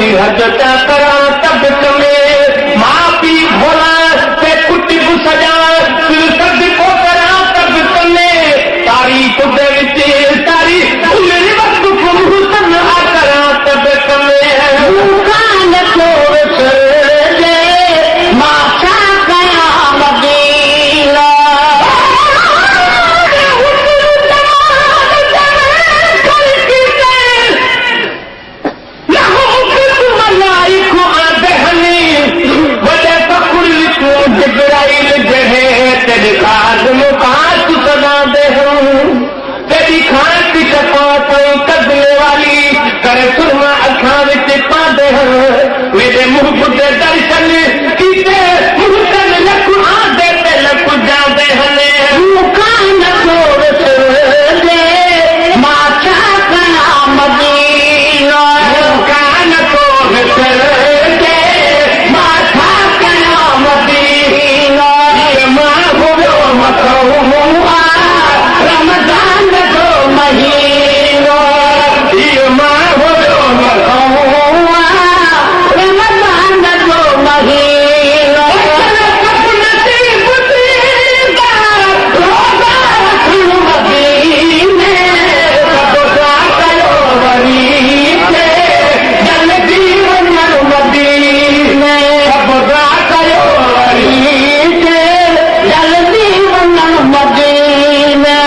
हद करा तब में माँ पी भोला ते कुटी को सजा सद को करा तब में तारी खुद तारी मेरे वक्त को तन आ करा तब में कान छोड़ दे माचा कया मदीना तेरी खान की शफात कदने वाली करे सुरमा अखा विच पांदे मेरे मुंह बुद्धे दर्शन कीते मुंह लख आंदे ते लख जांदे हने कान छोड़ दे माचा कया मदीना कान छोड़ दे माथा कया मदीना मां हो मखौआ रमजान जो महीनो ये मां हो मखौआ रमजान जो महीनो नसीब दीदा रोजा रखूं मदीने सदा कयो वरी से जल जीवन मदीने सदा कयो वरी से जल जीवन मदीने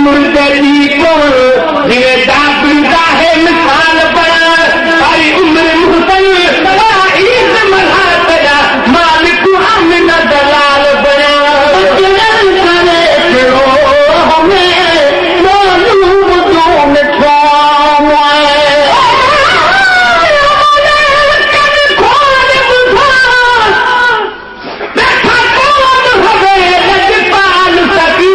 मुर्दे की को है मिसाल बड़ा सारी उम्र मुहतल ईद मना तेरा मालिक हम न दलाल बड़ा करे हमें मालूम तो मिठा पाल सकी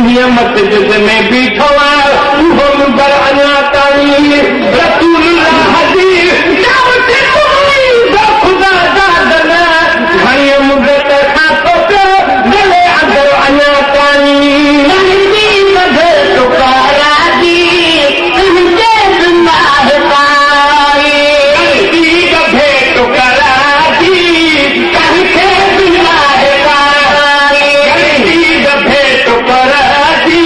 उन्हीं मस्जिद में बीठो आहे उहो मुंबर अञा ताईं रसूलुल्लाह जी दावत कोई ख़ुदा जा दन घणी मुदत खां थो पियो गले अंदर अञा ताईं नंढी मधे टुकारा जी तुंहिंजे गुनाह पाई नंढी मधे टुकारा जी कंहिंखे गुनाह पाई नंढी मधे टुकारा जी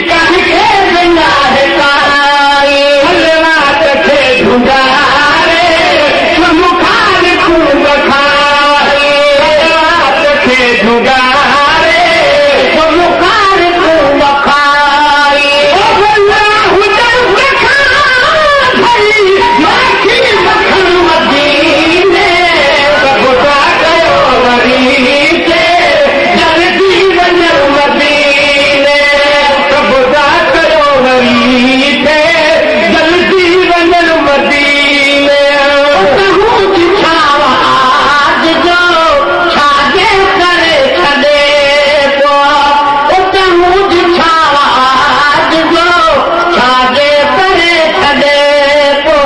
कंहिंखे गुनाह पाई हलवात खे ढूंढारे मुखार खूब खाए हलवात खे ढूंढारे मुखार खूब खाए अल्लाह दर खा भई माखी मखन मदीने ख़ुदा कयो वरी के जल्दी वञो मदीने ख़ुदा कयो वरी के जल्दी वञो मदीने कहूं छावा आज जो छाजे करे छॾे तो कहूं छावा आज जो छाजे करे छॾे तो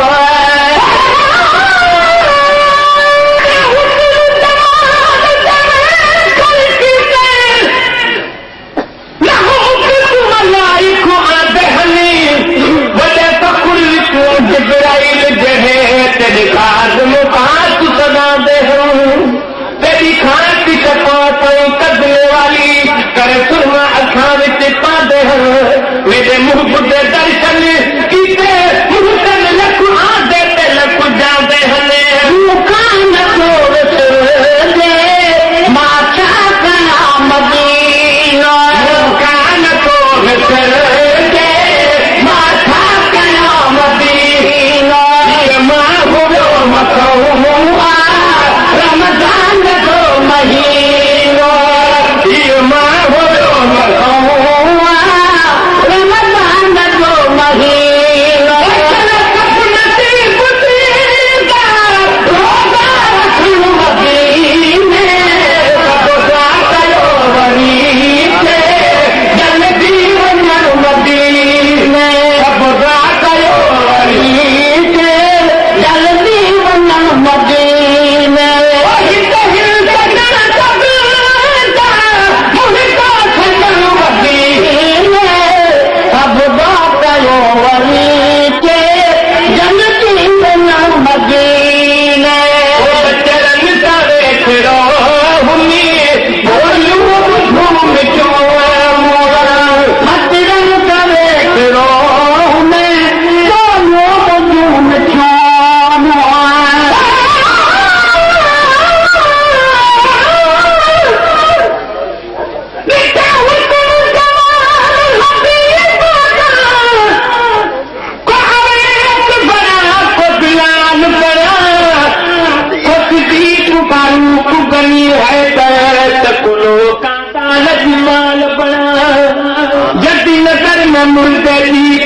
मेरे मुंह बुद्धे दर्शन कीते मुहसन लख आदे ते लख जाते हने मुकान तोड़ दे माछा कना मदीना मुकान तोड़ दे माछा कना मदीना ये मां हुओ मखौआ रमजान जो महीनो ये मां हुओ मखौआ रमजान जो महीनो नसीब दीदा रोज़ा रखूं मदीने ख़ुदा कयो वरी के जल्दी वञो मदीने ख़ुदा कयो वरी के जल्दी वञो मदीने जल्दी नजर में मुर्दे की